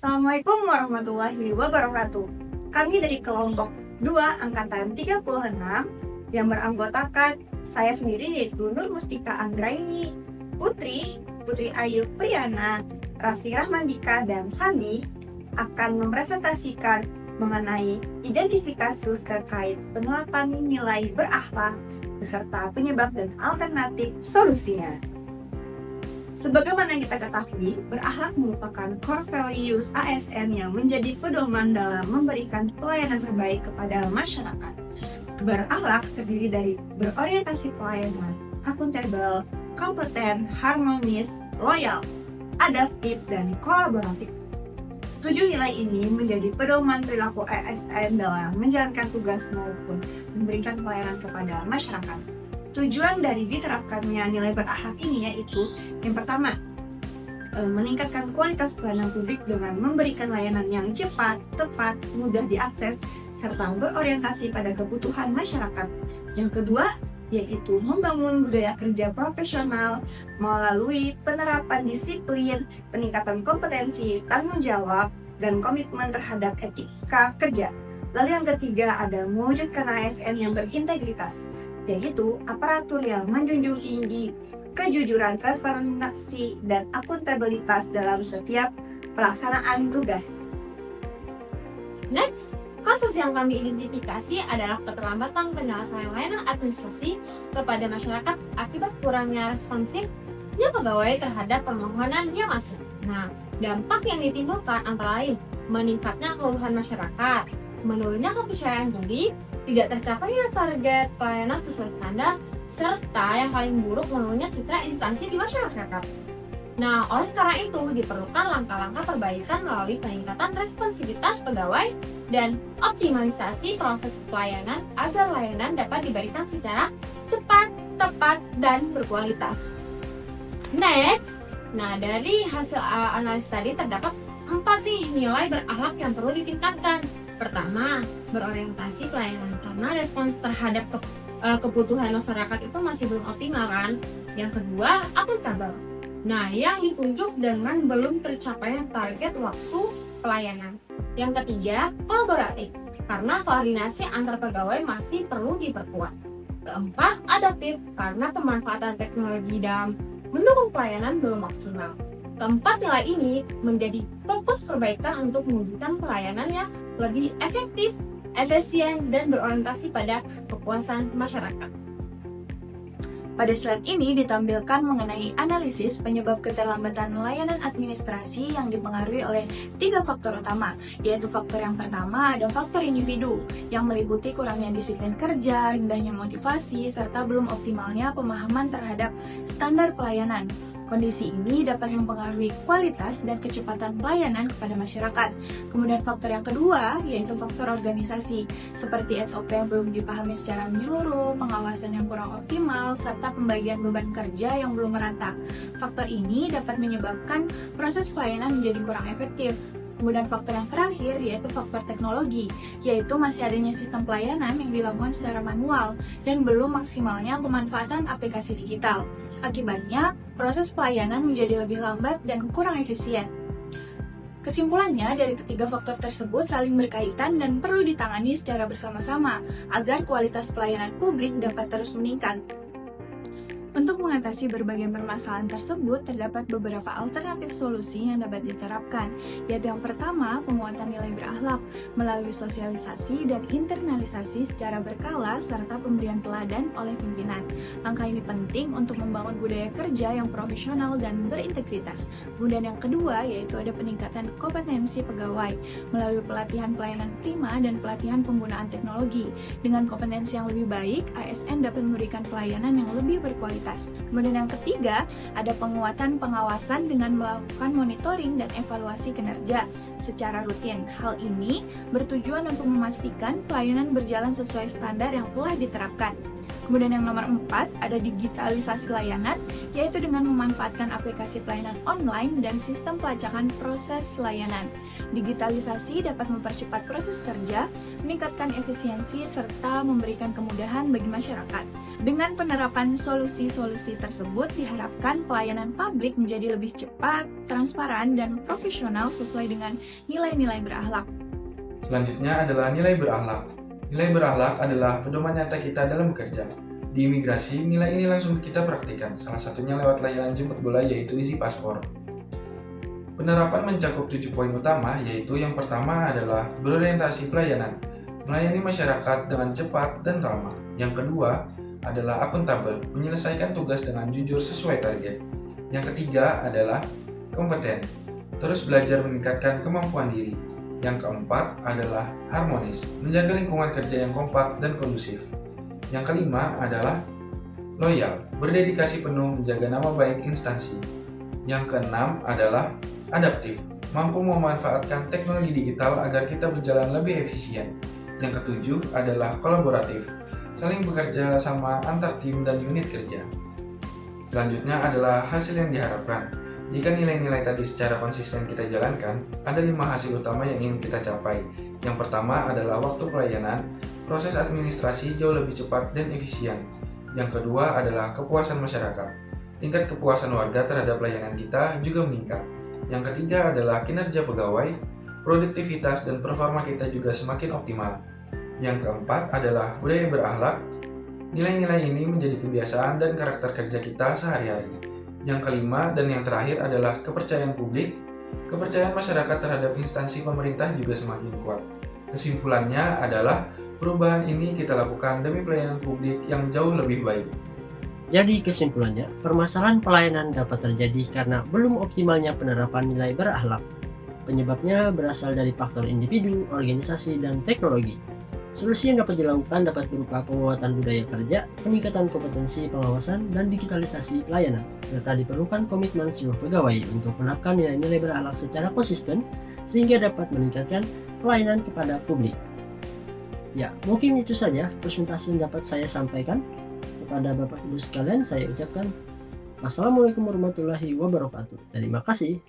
Assalamualaikum warahmatullahi wabarakatuh. Kami dari kelompok 2 Angkatan 36 yang beranggotakan saya sendiri yaitu Nur Mustika Anggraini, Putri Ayu Priyana, Raffi Rahmandika, dan Sandi akan mempresentasikan mengenai identifikasi kasus terkait penerapan nilai berakhlak beserta penyebab dan alternatif solusinya. Sebagaimana kita ketahui, berakhlak merupakan core values ASN yang menjadi pedoman dalam memberikan pelayanan terbaik kepada masyarakat. Berakhlak terdiri dari berorientasi pelayanan, akuntabel, kompeten, harmonis, loyal, adaptif, dan kolaboratif. 7 nilai ini menjadi pedoman perilaku ASN dalam menjalankan tugas maupun memberikan pelayanan kepada masyarakat. Tujuan dari diterapkannya nilai berakhlak ini yaitu yang pertama, meningkatkan kualitas pelayanan publik dengan memberikan layanan yang cepat, tepat, mudah diakses, serta berorientasi pada kebutuhan masyarakat. Yang kedua, yaitu membangun budaya kerja profesional melalui penerapan disiplin, peningkatan kompetensi, tanggung jawab, dan komitmen terhadap etika kerja. Lalu yang ketiga ada mewujudkan ASN yang berintegritas, yaitu aparatur yang menjunjung tinggi kejujuran, transparansi, dan akuntabilitas dalam setiap pelaksanaan tugas. Next, kasus yang kami identifikasi adalah keterlambatan penyelesaian layanan administrasi kepada masyarakat akibat kurangnya responsifnya pegawai terhadap permohonan yang masuk. Nah, dampak yang ditimbulkan antara lain meningkatnya keluhan masyarakat, menurunnya kepercayaan diri, tidak tercapainya target pelayanan sesuai standar, serta yang paling buruk menurunnya citra instansi di masyarakat. Nah, oleh karena itu diperlukan langkah-langkah perbaikan melalui peningkatan responsivitas pegawai dan optimalisasi proses pelayanan agar layanan dapat diberikan secara cepat, tepat, dan berkualitas. Next, dari hasil analisis tadi terdapat 4 nilai berakhlak yang perlu ditingkatkan. Pertama, berorientasi pelayanan karena respons terhadap kebutuhan masyarakat itu masih belum optimal kan. Yang kedua, akuntabel. Nah, yang ditunjuk dengan belum tercapainya target waktu pelayanan. Yang ketiga, kolaboratif karena koordinasi antar pegawai masih perlu diperkuat. Keempat, adaptif karena pemanfaatan teknologi dalam mendukung pelayanan belum maksimal. Keempat nilai ini menjadi fokus perbaikan untuk mewujudkan pelayanan yang lebih efektif, efisien, dan berorientasi pada kepuasan masyarakat. Pada slide ini ditampilkan mengenai analisis penyebab keterlambatan layanan administrasi yang dipengaruhi oleh 3 faktor utama, yaitu faktor yang pertama ada faktor individu, yang meliputi kurangnya disiplin kerja, rendahnya motivasi, serta belum optimalnya pemahaman terhadap standar pelayanan. Kondisi ini dapat mempengaruhi kualitas dan kecepatan pelayanan kepada masyarakat. Kemudian faktor yang kedua yaitu faktor organisasi, seperti SOP yang belum dipahami secara menyeluruh, pengawasan yang kurang optimal, serta pembagian beban kerja yang belum merata. Faktor ini dapat menyebabkan proses pelayanan menjadi kurang efektif. Kemudian faktor yang terakhir yaitu faktor teknologi, yaitu masih adanya sistem pelayanan yang dilakukan secara manual dan belum maksimalnya pemanfaatan aplikasi digital. Akibatnya, proses pelayanan menjadi lebih lambat dan kurang efisien. Kesimpulannya, dari ketiga faktor tersebut saling berkaitan dan perlu ditangani secara bersama-sama agar kualitas pelayanan publik dapat terus meningkat. Untuk mengatasi berbagai permasalahan tersebut, terdapat beberapa alternatif solusi yang dapat diterapkan, yaitu yang pertama, penguatan nilai berakhlak melalui sosialisasi dan internalisasi secara berkala serta pemberian teladan oleh pimpinan. Langkah ini penting untuk membangun budaya kerja yang profesional dan berintegritas. Kemudian yang kedua, yaitu ada peningkatan kompetensi pegawai melalui pelatihan pelayanan prima dan pelatihan penggunaan teknologi. Dengan kompetensi yang lebih baik, ASN dapat memberikan pelayanan yang lebih berkualitas. Kemudian yang ketiga, ada penguatan pengawasan dengan melakukan monitoring dan evaluasi kinerja secara rutin. Hal ini bertujuan untuk memastikan pelayanan berjalan sesuai standar yang telah diterapkan. Kemudian yang nomor 4, ada digitalisasi layanan yaitu dengan memanfaatkan aplikasi pelayanan online dan sistem pelacakan proses layanan. Digitalisasi dapat mempercepat proses kerja, meningkatkan efisiensi, serta memberikan kemudahan bagi masyarakat. Dengan penerapan solusi-solusi tersebut, diharapkan pelayanan publik menjadi lebih cepat, transparan, dan profesional sesuai dengan nilai-nilai berakhlak. Selanjutnya adalah nilai berakhlak. Nilai berakhlak adalah pedoman nyata kita dalam bekerja. Di imigrasi, nilai ini langsung kita praktikkan, salah satunya lewat layanan jemput bola yaitu isi paspor. Penerapan mencakup 7 poin utama, yaitu yang pertama adalah berorientasi pelayanan, melayani masyarakat dengan cepat dan ramah. Yang kedua adalah akuntabel, menyelesaikan tugas dengan jujur sesuai target. Yang ketiga adalah kompeten, terus belajar meningkatkan kemampuan diri. Yang keempat adalah harmonis, menjaga lingkungan kerja yang kompak dan kondusif. Yang kelima adalah loyal, berdedikasi penuh menjaga nama baik instansi. Yang keenam adalah adaptif, mampu memanfaatkan teknologi digital agar kita berjalan lebih efisien. Yang ketujuh adalah kolaboratif, saling bekerja sama antar tim dan unit kerja. Selanjutnya adalah hasil yang diharapkan. Jika nilai-nilai tadi secara konsisten kita jalankan, ada 5 hasil utama yang ingin kita capai. Yang pertama adalah waktu pelayanan, proses administrasi jauh lebih cepat dan efisien. Yang kedua adalah kepuasan masyarakat. Tingkat kepuasan warga terhadap layanan kita juga meningkat. Yang ketiga adalah kinerja pegawai, produktivitas dan performa kita juga semakin optimal. Yang keempat adalah budaya berakhlak. Nilai-nilai ini menjadi kebiasaan dan karakter kerja kita sehari-hari. Yang kelima dan yang terakhir adalah kepercayaan publik. Kepercayaan masyarakat terhadap instansi pemerintah juga semakin kuat. Kesimpulannya adalah perubahan ini kita lakukan demi pelayanan publik yang jauh lebih baik. Jadi kesimpulannya, permasalahan pelayanan dapat terjadi karena belum optimalnya penerapan nilai berakhlak. Penyebabnya berasal dari faktor individu, organisasi, dan teknologi. Solusi yang dapat dilakukan dapat berupa penguatan budaya kerja, peningkatan kompetensi pengawasan, dan digitalisasi pelayanan, serta diperlukan komitmen seluruh pegawai untuk menerapkan nilai-nilai berakhlak secara konsisten sehingga dapat meningkatkan pelayanan kepada publik. Ya, mungkin itu saja presentasi yang dapat saya sampaikan. Kepada Bapak Ibu sekalian, saya ucapkan Wassalamualaikum warahmatullahi wabarakatuh. Terima kasih.